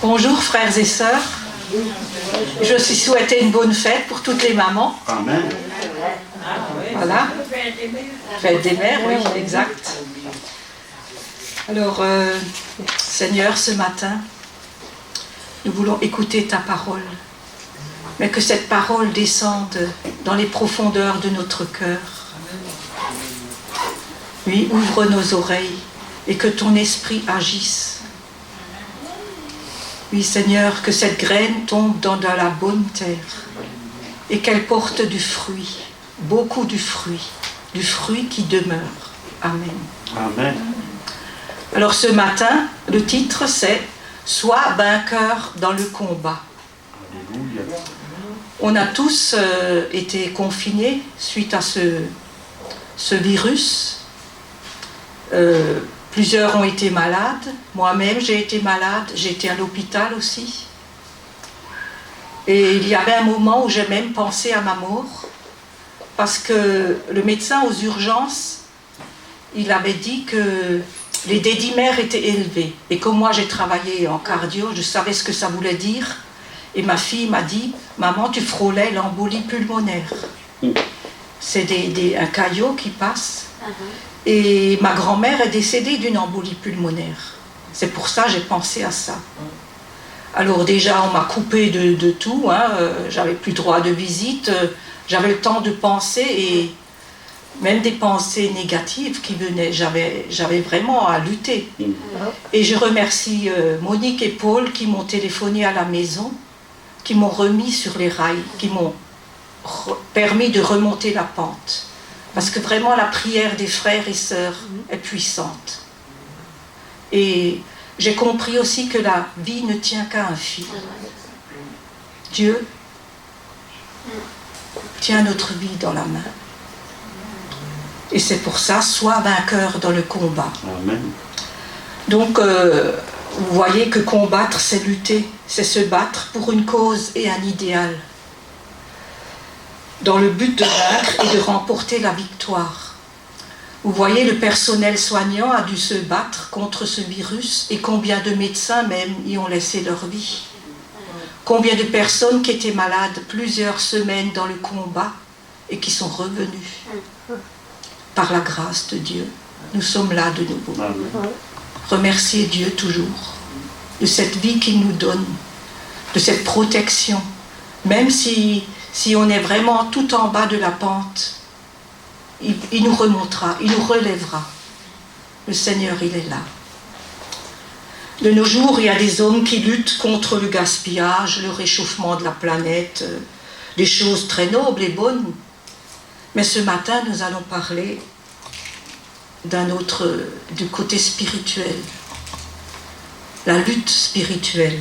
Bonjour frères et sœurs. Je suis souhaité une bonne fête pour toutes les mamans. Amen. Voilà. Fête des mères, oui, exact. Alors, Seigneur, ce matin, nous voulons écouter ta parole. Mais que cette parole descende dans les profondeurs de notre cœur. Oui, ouvre nos oreilles et que ton esprit agisse. Oui, Seigneur, que cette graine tombe dans la bonne terre et qu'elle porte du fruit, beaucoup du fruit qui demeure. Amen. Amen. Alors ce matin, le titre c'est « Sois vainqueur dans le combat ». On a tous été confinés suite à ce virus. Plusieurs ont été malades. Moi-même, j'ai été malade. J'ai été à l'hôpital aussi. Et il y avait un moment où j'ai même pensé à ma mort. Parce que le médecin aux urgences, il avait dit que les dédimères étaient élevés. Et comme moi, j'ai travaillé en cardio, je savais ce que ça voulait dire. Et ma fille m'a dit, maman, tu frôlais l'embolie pulmonaire. C'est un caillot qui passe. Et ma grand-mère est décédée d'une embolie pulmonaire. C'est pour ça que j'ai pensé à ça. Alors déjà, on m'a coupé de tout. J'avais plus droit de visite. J'avais le temps de penser et même des pensées négatives qui venaient. J'avais vraiment à lutter. Et je remercie Monique et Paul qui m'ont téléphoné à la maison, qui m'ont remis sur les rails, qui m'ont permis de remonter la pente. Parce que vraiment la prière des frères et sœurs est puissante. Et j'ai compris aussi que la vie ne tient qu'à un fil. Dieu tient notre vie dans la main. Et c'est pour ça, sois vainqueur dans le combat. Amen. Donc, vous voyez que combattre, c'est lutter, c'est se battre pour une cause et un idéal, dans le but de vaincre et de remporter la victoire. Vous voyez, le personnel soignant a dû se battre contre ce virus et combien de médecins même y ont laissé leur vie. Combien de personnes qui étaient malades plusieurs semaines dans le combat et qui sont revenues. Par la grâce de Dieu, nous sommes là de nouveau. Remerciez Dieu toujours de cette vie qu'il nous donne, de cette protection, même si on est vraiment tout en bas de la pente, il nous remontera, il nous relèvera. Le Seigneur, il est là. De nos jours, il y a des hommes qui luttent contre le gaspillage, le réchauffement de la planète, des choses très nobles et bonnes. Mais ce matin, nous allons parler du côté spirituel, la lutte spirituelle.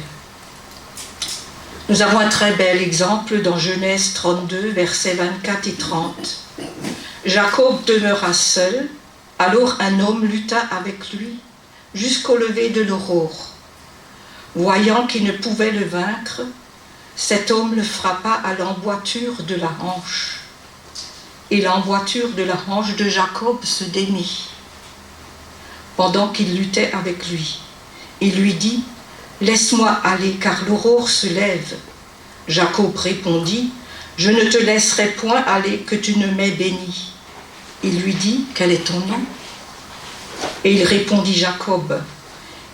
Nous avons un très bel exemple dans Genèse 32, versets 24 et 30. Jacob demeura seul, alors un homme lutta avec lui jusqu'au lever de l'aurore. Voyant qu'il ne pouvait le vaincre, cet homme le frappa à l'emboîture de la hanche. Et l'emboîture de la hanche de Jacob se démit, pendant qu'il luttait avec lui. Il lui dit, « Laisse-moi aller, car l'aurore se lève. » Jacob répondit, « Je ne te laisserai point aller que tu ne m'aies béni. » Il lui dit, « Quel est ton nom ?» Et il répondit Jacob.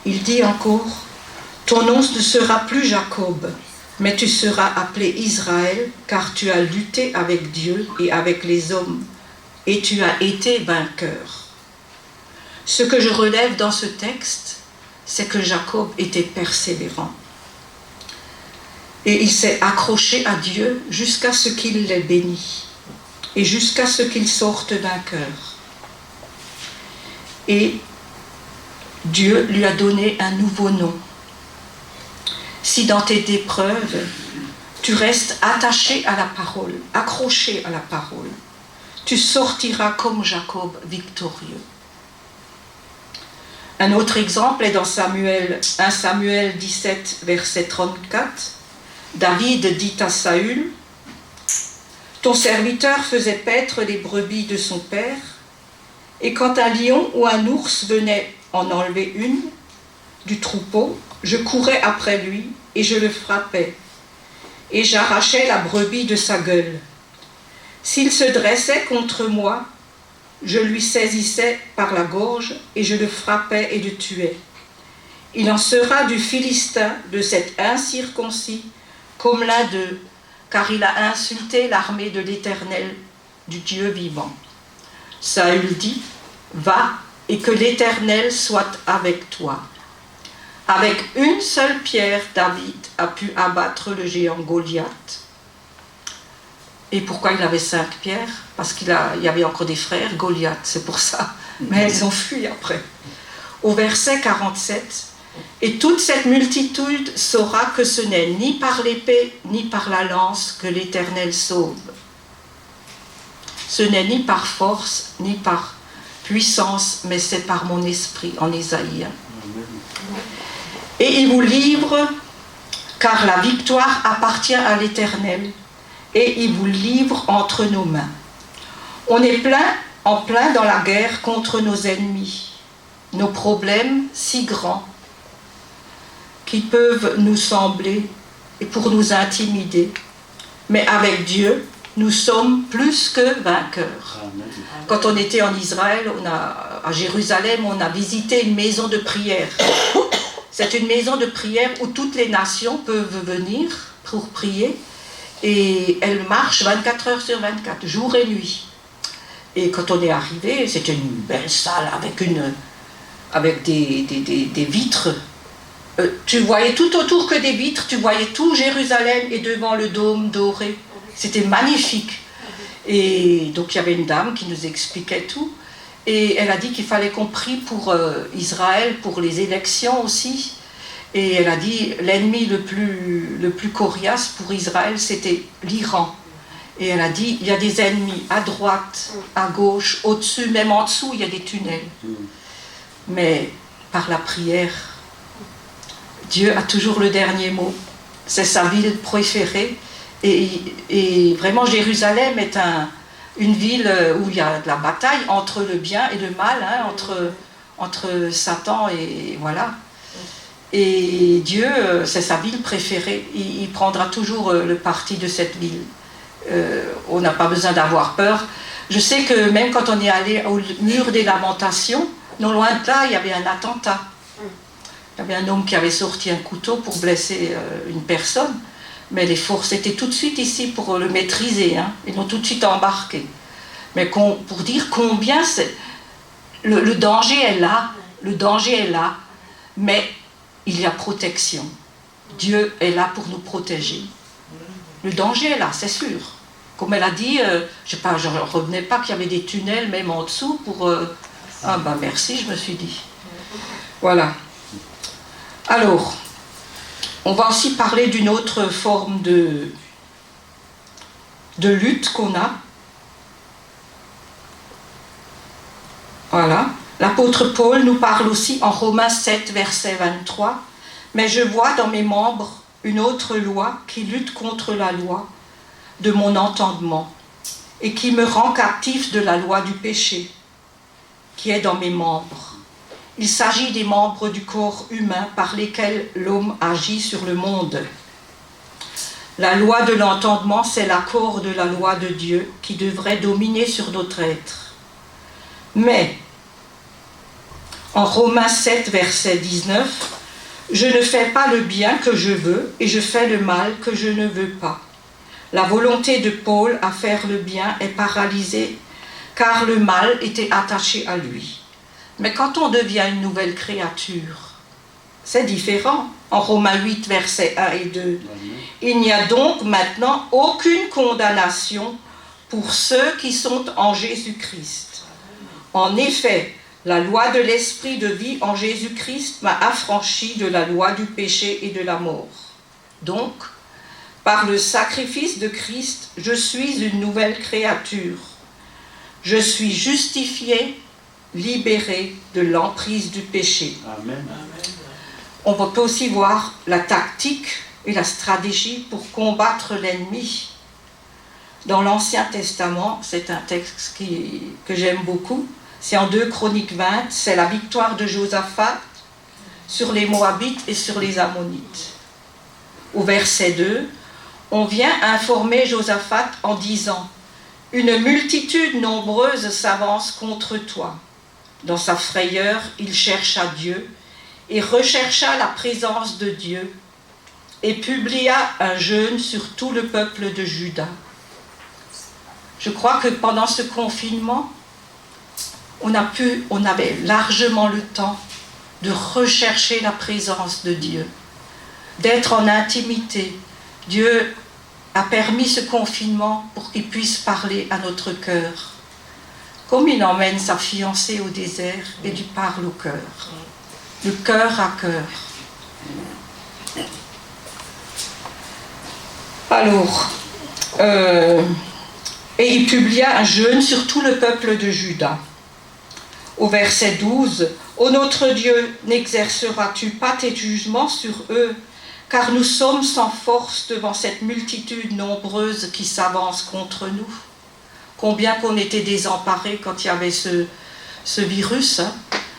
Il dit encore, « Ton nom ne sera plus Jacob, mais tu seras appelé Israël, car tu as lutté avec Dieu et avec les hommes, et tu as été vainqueur. » Ce que je relève dans ce texte, c'est que Jacob était persévérant. Et il s'est accroché à Dieu jusqu'à ce qu'il l'ait béni, et jusqu'à ce qu'il sorte vainqueur. Et Dieu lui a donné un nouveau nom. Si dans tes épreuves, tu restes attaché à la parole, accroché à la parole, tu sortiras comme Jacob victorieux. Un autre exemple est dans 1 Samuel 17, verset 34. David dit à Saül, « Ton serviteur faisait paître les brebis de son père, et quand un lion ou un ours venait en enlever une du troupeau, je courais après lui et je le frappais, et j'arrachais la brebis de sa gueule. S'il se dressait contre moi, je lui saisissais par la gorge et je le frappais et le tuais. Il en sera du Philistin, de cet incirconcis, comme l'un d'eux, car il a insulté l'armée de l'Éternel, du Dieu vivant. Saül dit, va, et que l'Éternel soit avec toi. Avec une seule pierre, David a pu abattre le géant Goliath. Et pourquoi il avait 5 pierres? Parce qu'il y avait encore des frères, Goliath, c'est pour ça. Mais elles ont fui après. Au verset 47, « Et toute cette multitude saura que ce n'est ni par l'épée, ni par la lance que l'Éternel sauve. Ce n'est ni par force, ni par puissance, mais c'est par mon esprit, en Ésaïe. Et il vous livre, car la victoire appartient à l'Éternel, et il vous livre entre nos mains. On est en plein dans la guerre contre nos ennemis, nos problèmes si grands qui peuvent nous sembler et pour nous intimider. Mais avec Dieu, nous sommes plus que vainqueurs. Quand on était en Israël, à Jérusalem, on a visité une maison de prière. C'est une maison de prière où toutes les nations peuvent venir pour prier. Et elle marche 24 heures sur 24, jour et nuit. Et quand on est arrivé, c'était une belle salle avec des vitres. Tu voyais tout autour que des vitres, tu voyais tout Jérusalem et devant le dôme doré. C'était magnifique. Et donc il y avait une dame qui nous expliquait tout. Et elle a dit qu'il fallait qu'on prie pour Israël, pour les élections aussi. Et elle a dit l'ennemi le plus coriace pour Israël, c'était l'Iran. Et elle a dit, il y a des ennemis à droite, à gauche, au-dessus, même en dessous, il y a des tunnels. Mais par la prière, Dieu a toujours le dernier mot. C'est sa ville préférée. Et vraiment, Jérusalem est une ville où il y a de la bataille entre le bien et le mal, hein, entre Satan et voilà. Et Dieu, c'est sa ville préférée. Il prendra toujours le parti de cette ville. On n'a pas besoin d'avoir peur. Je sais que même quand on est allé au mur des lamentations, non loin de là, il y avait un attentat. Il y avait un homme qui avait sorti un couteau pour blesser une personne. Mais les forces étaient tout de suite ici pour le maîtriser. Hein. Ils l'ont tout de suite embarqué. Mais pour dire combien le danger est là. Le danger est là. Mais il y a protection. Dieu est là pour nous protéger. Le danger est là, c'est sûr. Comme elle a dit, je ne revenais pas qu'il y avait des tunnels même en dessous pour... Ah ben merci, je me suis dit. Voilà. Alors, on va aussi parler d'une autre forme de lutte qu'on a. Voilà. L'apôtre Paul nous parle aussi en Romains 7, verset 23. « Mais je vois dans mes membres une autre loi qui lutte contre la loi de mon entendement et qui me rend captif de la loi du péché qui est dans mes membres. Il s'agit des membres du corps humain par lesquels l'homme agit sur le monde. La loi de l'entendement, c'est l'accord de la loi de Dieu qui devrait dominer sur notre être. Mais, en Romains 7, verset 19, « Je ne fais pas le bien que je veux et je fais le mal que je ne veux pas. La volonté de Paul à faire le bien est paralysée car le mal était attaché à lui. » Mais quand on devient une nouvelle créature, c'est différent. En Romains 8, versets 1 et 2, « Il n'y a donc maintenant aucune condamnation pour ceux qui sont en Jésus-Christ. En effet, la loi de l'esprit de vie en Jésus-Christ m'a affranchi de la loi du péché et de la mort. Donc, par le sacrifice de Christ, je suis une nouvelle créature. Je suis justifié, libéré de l'emprise du péché. » Amen. On peut aussi voir la tactique et la stratégie pour combattre l'ennemi. Dans l'Ancien Testament, c'est un texte que j'aime beaucoup. C'est en 2 Chroniques 20, c'est la victoire de Josaphat sur les Moabites et sur les Ammonites. Au verset 2, on vient informer Josaphat en disant « Une multitude nombreuse s'avance contre toi. » Dans sa frayeur, il chercha Dieu et rechercha la présence de Dieu et publia un jeûne sur tout le peuple de Juda. Je crois que pendant ce confinement, on avait largement le temps de rechercher la présence de Dieu, d'être en intimité. Dieu a permis ce confinement pour qu'il puisse parler à notre cœur. Comme il emmène sa fiancée au désert et lui parle au cœur, de cœur à cœur. Alors, et il publia un jeûne sur tout le peuple de Juda. Au verset 12, « Ô notre Dieu, n'exerceras-tu pas tes jugements sur eux, car nous sommes sans force devant cette multitude nombreuse qui s'avance contre nous. » Combien qu'on était désemparés quand il y avait ce virus, hein,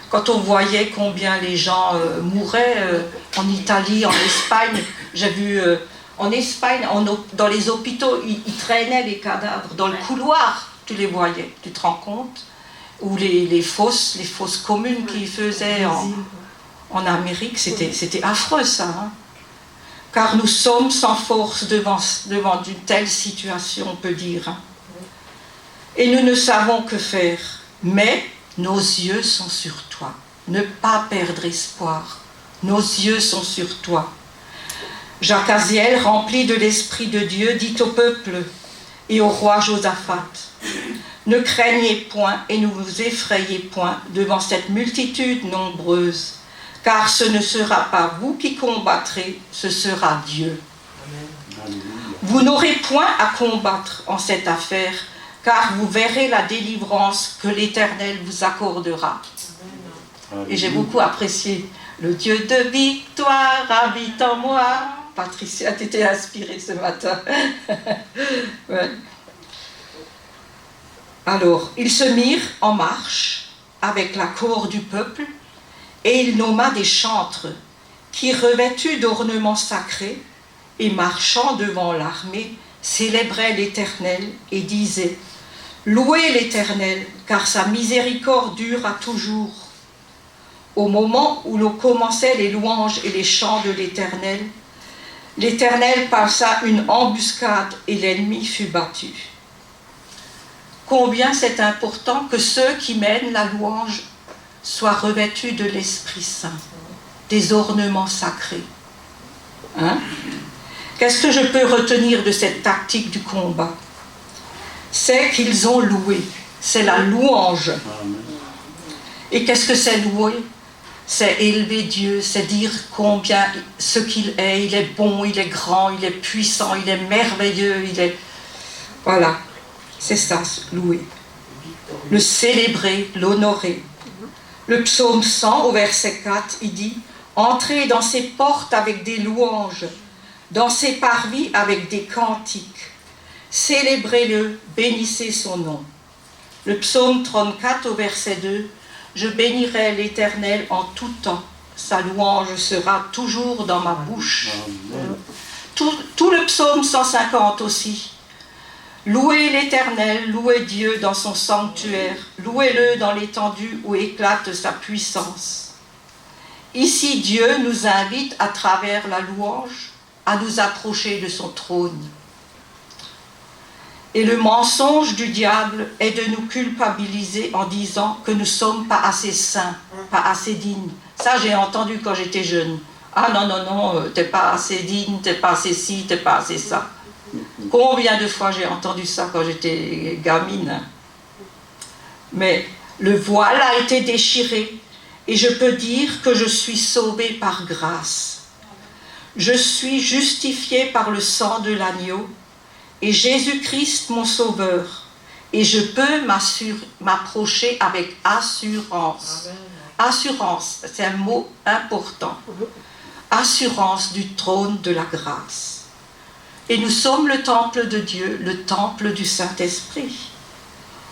quand on voyait combien les gens mouraient en Italie, en Espagne. J'ai vu en Espagne, dans les hôpitaux, ils traînaient les cadavres. Dans le couloir, tu les voyais, tu te rends compte? Ou les fosses communes qu'ils faisaient en Amérique, c'était affreux ça. Hein. Car nous sommes sans force devant une telle situation, on peut dire. Hein. Et nous ne savons que faire, mais nos yeux sont sur toi. Ne pas perdre espoir. Nos yeux sont sur toi. Jacques Aziel, rempli de l'Esprit de Dieu, dit au peuple et au roi Josaphat, « Ne craignez point et ne vous effrayez point devant cette multitude nombreuse, car ce ne sera pas vous qui combattrez, ce sera Dieu. Amen. Vous n'aurez point à combattre en cette affaire, car vous verrez la délivrance que l'Éternel vous accordera. » Et j'ai beaucoup apprécié « Le Dieu de victoire habite en moi ». Patricia, tu étais inspirée ce matin. Ouais. Alors, ils se mirent en marche avec l'accord du peuple et il nomma des chantres qui, revêtus d'ornements sacrés et marchant devant l'armée, célébraient l'Éternel et disaient « Louez l'Éternel, car sa miséricorde dure à toujours. » Au moment où l'on commençait les louanges et les chants de l'Éternel, l'Éternel passa une embuscade et l'ennemi fut battu. Combien c'est important que ceux qui mènent la louange soient revêtus de l'Esprit Saint, des ornements sacrés. Hein? Qu'est-ce que je peux retenir de cette tactique du combat? C'est qu'ils ont loué, c'est la louange. Et qu'est-ce que c'est louer? C'est élever Dieu, c'est dire combien ce qu'il est, il est bon, il est grand, il est puissant, il est merveilleux, il est... Voilà, c'est ça, louer. Le célébrer, l'honorer. Le psaume 100 au verset 4, il dit « Entrez dans ses portes avec des louanges, dans ses parvis avec des cantiques. Célébrez-le, bénissez son nom. » Le psaume 34 au verset 2, « Je bénirai l'Éternel en tout temps, sa louange sera toujours dans ma bouche. » Tout le psaume 150 aussi. « Louez l'Éternel, louez Dieu dans son sanctuaire, louez-le dans l'étendue où éclate sa puissance. » Ici, Dieu nous invite à travers la louange à nous approcher de son trône. Et le mensonge du diable est de nous culpabiliser en disant que nous ne sommes pas assez saints, pas assez dignes. Ça, j'ai entendu quand j'étais jeune. Ah non, non, non, t'es pas assez digne, t'es pas assez ci, t'es pas assez ça. Combien de fois j'ai entendu ça quand j'étais gamine. Mais le voile a été déchiré et je peux dire que je suis sauvée par grâce. Je suis justifiée par le sang de l'agneau et Jésus-Christ mon sauveur, et je peux m'approcher avec assurance. Amen. Assurance, c'est un mot important. Assurance du trône de la grâce. Et nous sommes le temple de Dieu, le temple du Saint-Esprit.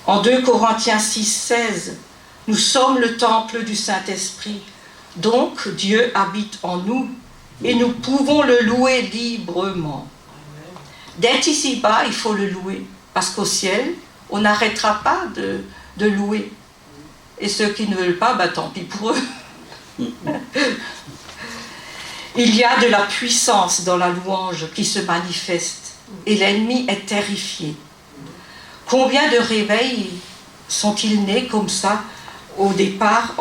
En 2 Corinthiens 6, 16, nous sommes le temple du Saint-Esprit, Donc Dieu habite en nous et nous pouvons le louer librement. D'être ici-bas, il faut le louer, parce qu'au ciel, on n'arrêtera pas de louer. Et ceux qui ne veulent pas, tant pis pour eux. Il y a de la puissance dans la louange qui se manifeste, et l'ennemi est terrifié. Combien de réveils sont-ils nés comme ça, au départ,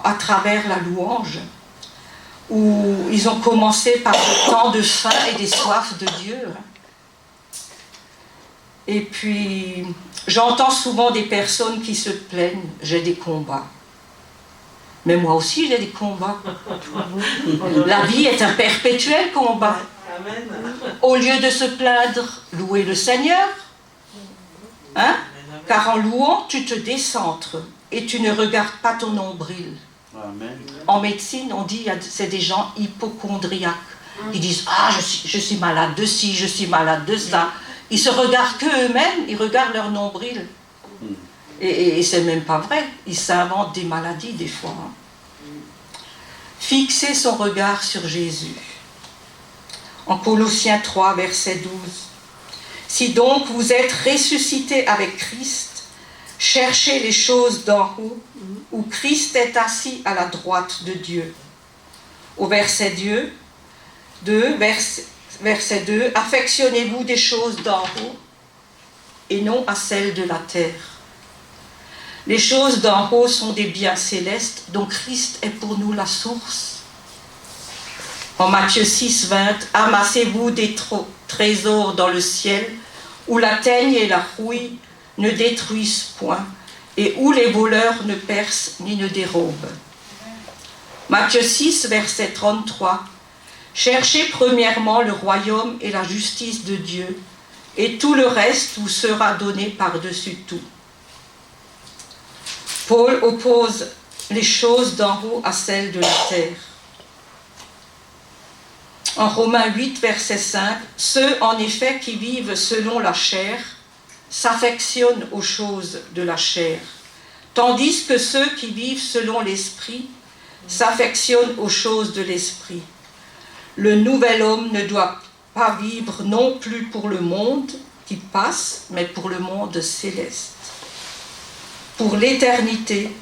à travers la louange, où ils ont commencé par le temps de faim et des soifs de Dieu. Et puis, j'entends souvent des personnes qui se plaignent, j'ai des combats. Mais moi aussi, j'ai des combats. La vie est un perpétuel combat. Au lieu de se plaindre, louer le Seigneur. Hein? Car en louant, tu te décentres et tu ne regardes pas ton nombril. Amen. En médecine, on dit c'est des gens hypocondriaques. Ils disent je suis malade de ci, je suis malade de ça. Ils se regardent qu'eux-mêmes, ils regardent leur nombril. Et c'est même pas vrai. Ils s'inventent des maladies des fois. Fixer son regard sur Jésus. En Colossiens 3, verset 12. Si donc vous êtes ressuscités avec Christ, cherchez les choses d'en haut, où Christ est assis à la droite de Dieu. Au verset 2, affectionnez-vous des choses d'en haut et non à celles de la terre. Les choses d'en haut sont des biens célestes dont Christ est pour nous la source. En Matthieu 6, 20, amassez-vous des trésors dans le ciel où la teigne et la rouille ne détruisent point et où les voleurs ne percent ni ne dérobent. Matthieu 6, verset 33. Cherchez premièrement le royaume et la justice de Dieu, et tout le reste vous sera donné par-dessus tout. Paul oppose les choses d'en haut à celles de la terre. En Romains 8, verset 5, ceux en effet qui vivent selon la chair s'affectionnent aux choses de la chair, tandis que ceux qui vivent selon l'esprit s'affectionnent aux choses de l'esprit. Le nouvel homme ne doit pas vivre non plus pour le monde qui passe, mais pour le monde céleste, pour l'éternité,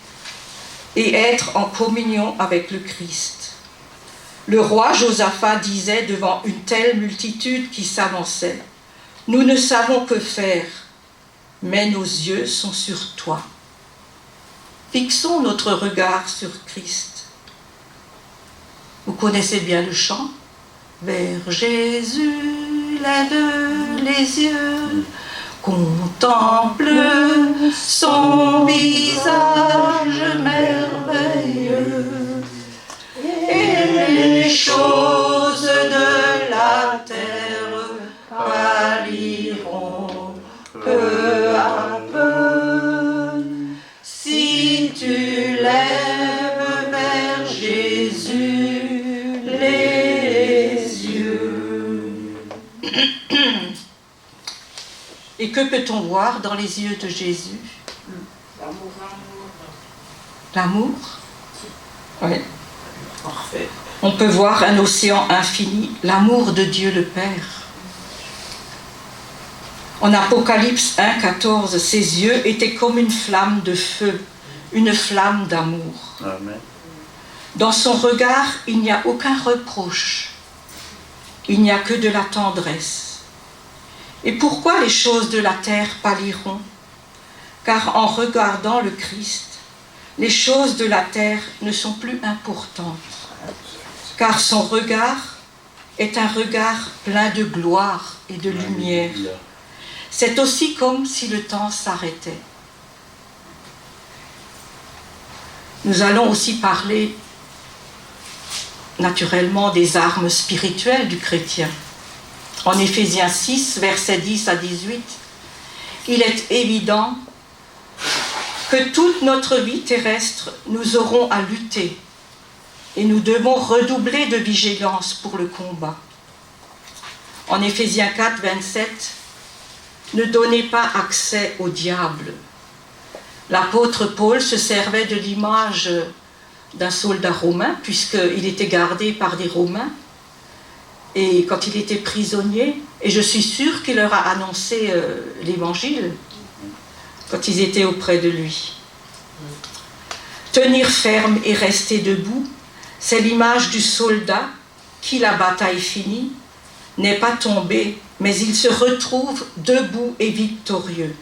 et être en communion avec le Christ. Le roi Josaphat disait devant une telle multitude qui s'avançait, « Nous ne savons que faire, mais nos yeux sont sur toi. » Fixons notre regard sur Christ. Vous connaissez bien le chant? Vers Jésus, lève les yeux, contemple son visage merveilleux, et les choses de la terre pâliront peu à peu. Si tu lèves vers Jésus les yeux. Et que peut-on voir dans les yeux de Jésus? L'amour. Oui. Parfait. On peut voir un océan infini, l'amour de Dieu le Père. En Apocalypse 1, 14, ses yeux étaient comme une flamme de feu, une flamme d'amour. Amen. Dans son regard, il n'y a aucun reproche. Il n'y a que de la tendresse. Et pourquoi les choses de la terre pâliront? Car en regardant le Christ, les choses de la terre ne sont plus importantes. Car son regard est un regard plein de gloire et de lumière. C'est aussi comme si le temps s'arrêtait. Nous allons aussi parler naturellement des armes spirituelles du chrétien. En Éphésiens 6, versets 10 à 18, il est évident que toute notre vie terrestre, nous aurons à lutter et nous devons redoubler de vigilance pour le combat. En Éphésiens 4, 27, ne donnez pas accès au diable. L'apôtre Paul se servait de l'image d'un soldat romain, puisqu'il était gardé par des Romains, et quand il était prisonnier, et je suis sûre qu'il leur a annoncé l'évangile quand ils étaient auprès de lui. Tenir ferme et rester debout, c'est l'image du soldat qui, la bataille finie, n'est pas tombé, mais il se retrouve debout et victorieux.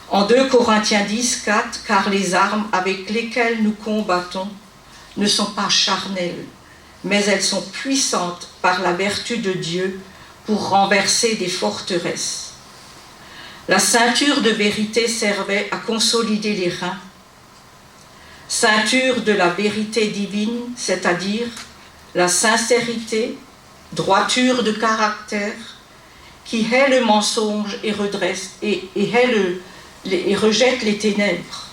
En 2 Corinthiens 10, 4, car les armes avec lesquelles nous combattons ne sont pas charnelles, mais elles sont puissantes par la vertu de Dieu pour renverser des forteresses. La ceinture de vérité servait à consolider les reins, ceinture de la vérité divine, c'est-à-dire la sincérité, droiture de caractère, qui hait le mensonge et redresse et rejette les ténèbres.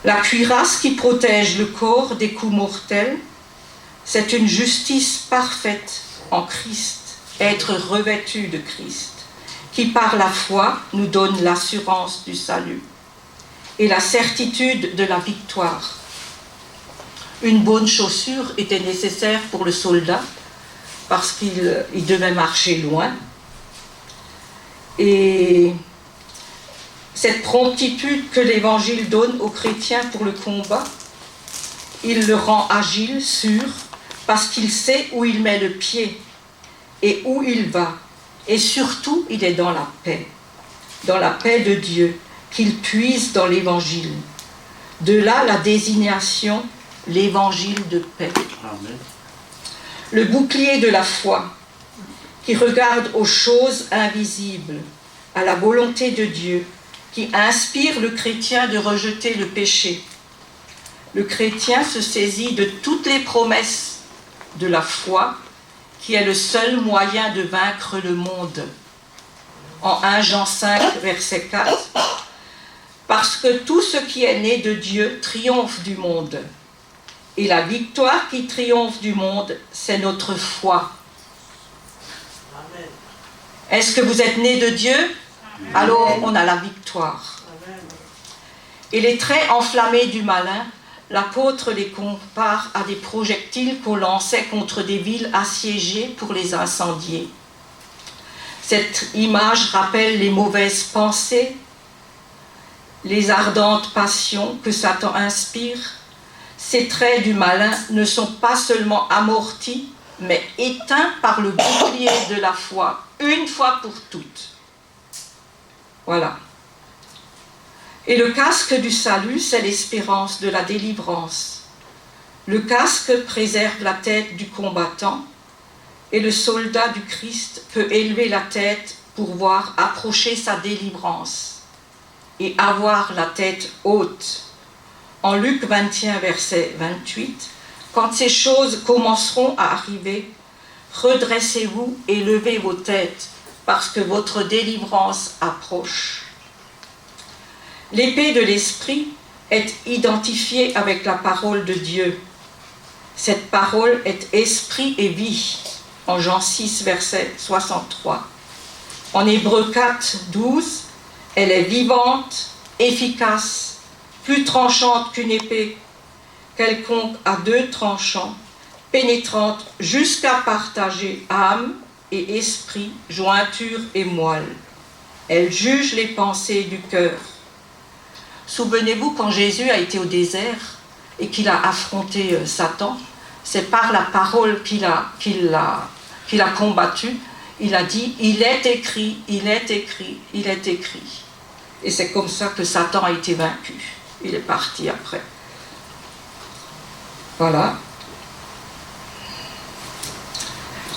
La cuirasse qui protège le corps des coups mortels, c'est une justice parfaite en Christ, être revêtu de Christ, qui par la foi nous donne l'assurance du salut et la certitude de la victoire. Une bonne chaussure était nécessaire pour le soldat parce qu'il devait marcher loin. Et cette promptitude que l'Évangile donne aux chrétiens pour le combat, il le rend agile, sûr, parce qu'il sait où il met le pied et où il va. Et surtout, il est dans la paix de Dieu, qu'il puise dans l'Évangile. De là, la désignation, l'Évangile de paix. Amen. Le bouclier de la foi, qui regarde aux choses invisibles, à la volonté de Dieu, qui inspire le chrétien de rejeter le péché. Le chrétien se saisit de toutes les promesses de la foi, qui est le seul moyen de vaincre le monde. En 1 Jean 5, verset 4, parce que tout ce qui est né de Dieu triomphe du monde. Et la victoire qui triomphe du monde, c'est notre foi. Amen. Est-ce que vous êtes nés de Dieu? Amen. Alors on a la victoire. Amen. Et les traits enflammés du malin, l'apôtre les compare à des projectiles qu'on lançait contre des villes assiégées pour les incendier. Cette image rappelle les mauvaises pensées, les ardentes passions que Satan inspire. Ces traits du malin ne sont pas seulement amortis, mais éteints par le bouclier de la foi, une fois pour toutes. Voilà. Et le casque du salut, c'est l'espérance de la délivrance. Le casque préserve la tête du combattant, et le soldat du Christ peut élever la tête pour voir approcher sa délivrance et avoir la tête haute. En Luc 21, verset 28, « Quand ces choses commenceront à arriver, redressez-vous et levez vos têtes, parce que votre délivrance approche. » L'épée de l'esprit est identifiée avec la parole de Dieu. Cette parole est esprit et vie, en Jean 6, verset 63. En Hébreux 4, 12, elle est vivante, efficace, plus tranchante qu'une épée, quelconque à 2 tranchants, pénétrante jusqu'à partager âme et esprit, jointure et moelle. Elle juge les pensées du cœur. Souvenez-vous, quand Jésus a été au désert et qu'il a affronté Satan, c'est par la parole qu'il a combattu. Il a dit, il est écrit, il est écrit, il est écrit. Et c'est comme ça que Satan a été vaincu. Il est parti après. Voilà.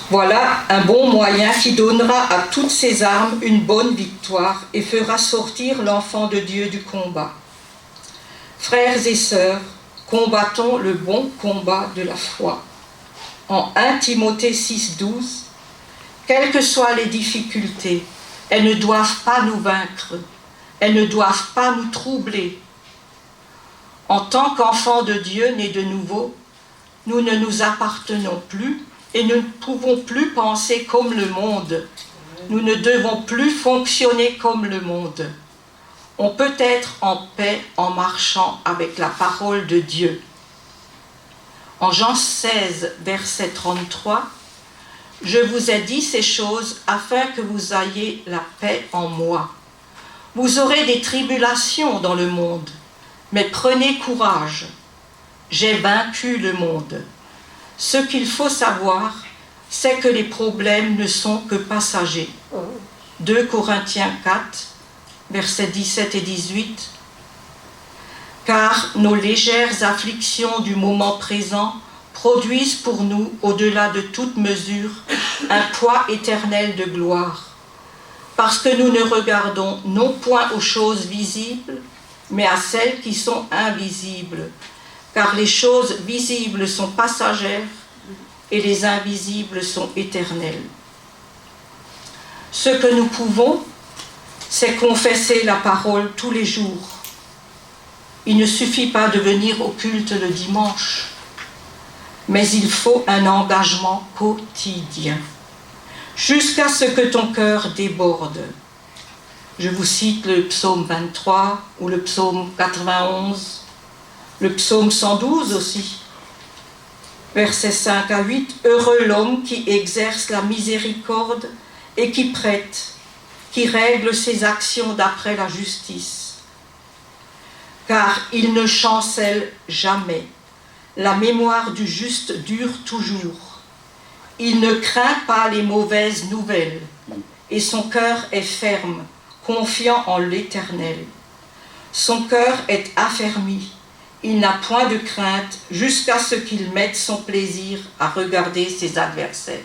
Voilà un bon moyen qui donnera à toutes ces armes une bonne victoire et fera sortir l'enfant de Dieu du combat. Frères et sœurs, combattons le bon combat de la foi. En 1 Timothée 6, 12, quelles que soient les difficultés, elles ne doivent pas nous vaincre, elles ne doivent pas nous troubler. En tant qu'enfants de Dieu nés de nouveau, nous ne nous appartenons plus et nous ne pouvons plus penser comme le monde. Nous ne devons plus fonctionner comme le monde. On peut être en paix en marchant avec la parole de Dieu. En Jean 16, verset 33, « Je vous ai dit ces choses afin que vous ayez la paix en moi. Vous aurez des tribulations dans le monde, mais prenez courage. J'ai vaincu le monde. » Ce qu'il faut savoir, c'est que les problèmes ne sont que passagers. 2 Corinthiens 4, versets 17 et 18. Car nos légères afflictions du moment présent produisent pour nous, au-delà de toute mesure, un poids éternel de gloire. Parce que nous ne regardons non point aux choses visibles, mais à celles qui sont invisibles. Car les choses visibles sont passagères et les invisibles sont éternelles. Ce que nous pouvons, c'est confesser la parole tous les jours. Il ne suffit pas de venir au culte le dimanche, mais il faut un engagement quotidien, jusqu'à ce que ton cœur déborde. Je vous cite le psaume 23 ou le psaume 91, le psaume 112 aussi, versets 5 à 8. « Heureux l'homme qui exerce la miséricorde et qui prête, qui règle ses actions d'après la justice. Car il ne chancelle jamais. La mémoire du juste dure toujours. Il ne craint pas les mauvaises nouvelles, et son cœur est ferme, confiant en l'Éternel. Son cœur est affermi. Il n'a point de crainte jusqu'à ce qu'il mette son plaisir à regarder ses adversaires.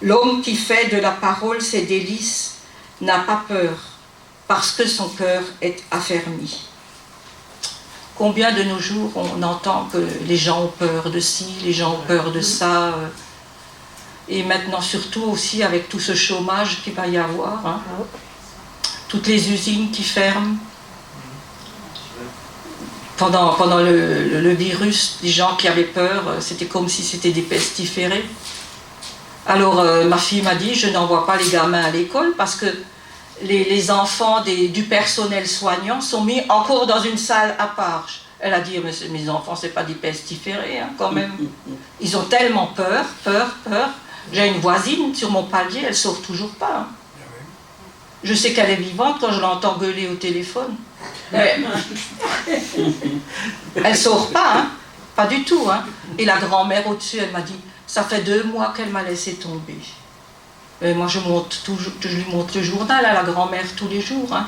L'homme qui fait de la parole ses délices n'a pas peur, parce que son cœur est affermi. » Combien de nos jours on entend que les gens ont peur de ci, les gens ont peur de ça, et maintenant surtout aussi avec tout ce chômage qu'il va y avoir, hein. Toutes les usines qui ferment. Pendant le virus, les gens qui avaient peur, c'était comme si c'était des pestiférés. Alors ma fille m'a dit, je n'envoie pas les gamins à l'école parce que les enfants du personnel soignant sont mis encore dans une salle à part. Elle a dit, mais mes enfants, c'est pas des pestiférés, hein, quand même. Ils ont tellement peur. J'ai une voisine sur mon palier, elle sort toujours pas. Hein. Je sais qu'elle est vivante quand je l'entends gueuler au téléphone. Mais elle sort pas, hein, pas du tout. Hein. Et la grand-mère au-dessus, elle m'a dit, ça fait 2 mois qu'elle m'a laissé tomber. Et moi, je lui montre le journal à la grand-mère tous les jours. Hein.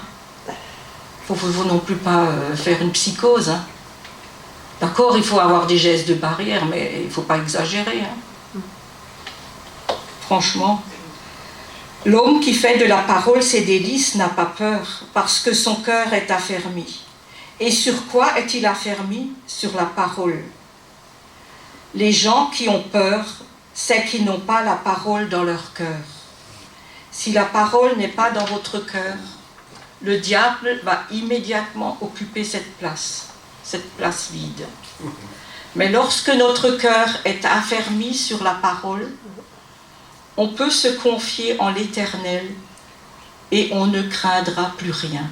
Faut non plus pas faire une psychose. Hein. D'accord, il faut avoir des gestes de barrière, mais il ne faut pas exagérer. Hein. Franchement, l'homme qui fait de la parole ses délices n'a pas peur, parce que son cœur est affermi. Et sur quoi est-il affermi? Sur la parole. Les gens qui ont peur, c'est qu'ils n'ont pas la parole dans leur cœur. Si la parole n'est pas dans votre cœur, le diable va immédiatement occuper cette place vide. Mais lorsque notre cœur est affermi sur la parole, on peut se confier en l'Éternel et on ne craindra plus rien.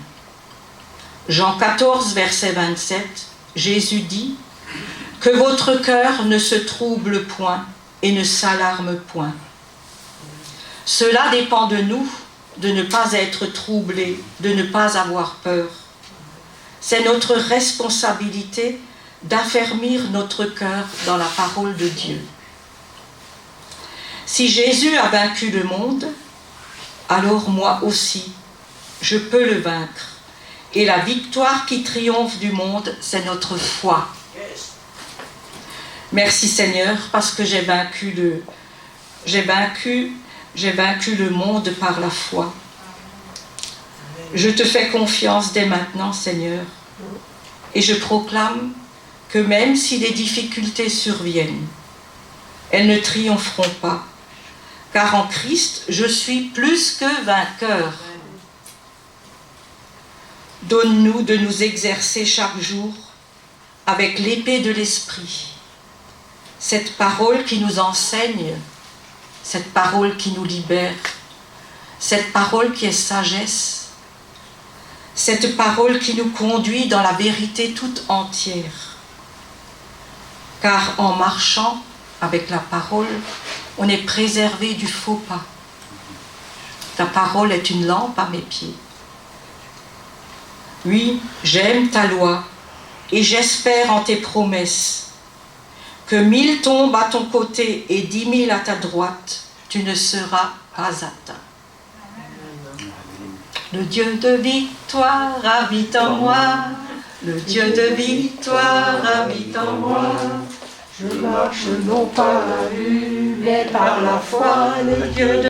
Jean 14, verset 27, Jésus dit « Que votre cœur ne se trouble point et ne s'alarme point. » Cela dépend de nous, de ne pas être troublés, de ne pas avoir peur. C'est notre responsabilité d'affermir notre cœur dans la parole de Dieu. Si Jésus a vaincu le monde, alors moi aussi, je peux le vaincre. Et la victoire qui triomphe du monde, c'est notre foi. Merci Seigneur, parce que j'ai vaincu le monde par la foi. Je te fais confiance dès maintenant, Seigneur, et je proclame que même si des difficultés surviennent, elles ne triompheront pas, car en Christ, je suis plus que vainqueur. Donne-nous de nous exercer chaque jour avec l'épée de l'Esprit, cette parole qui nous enseigne, cette parole qui nous libère, cette parole qui est sagesse, cette parole qui nous conduit dans la vérité toute entière. Car en marchant avec la parole, on est préservé du faux pas. Ta parole est une lampe à mes pieds. Oui, j'aime ta loi et j'espère en tes promesses. Que 1000 tombent à ton côté et 10 000 à ta droite, tu ne seras pas atteint. Le Dieu de victoire habite en moi. Le Dieu de victoire habite en moi. Je marche non par la vue, mais par la foi. Le Dieu de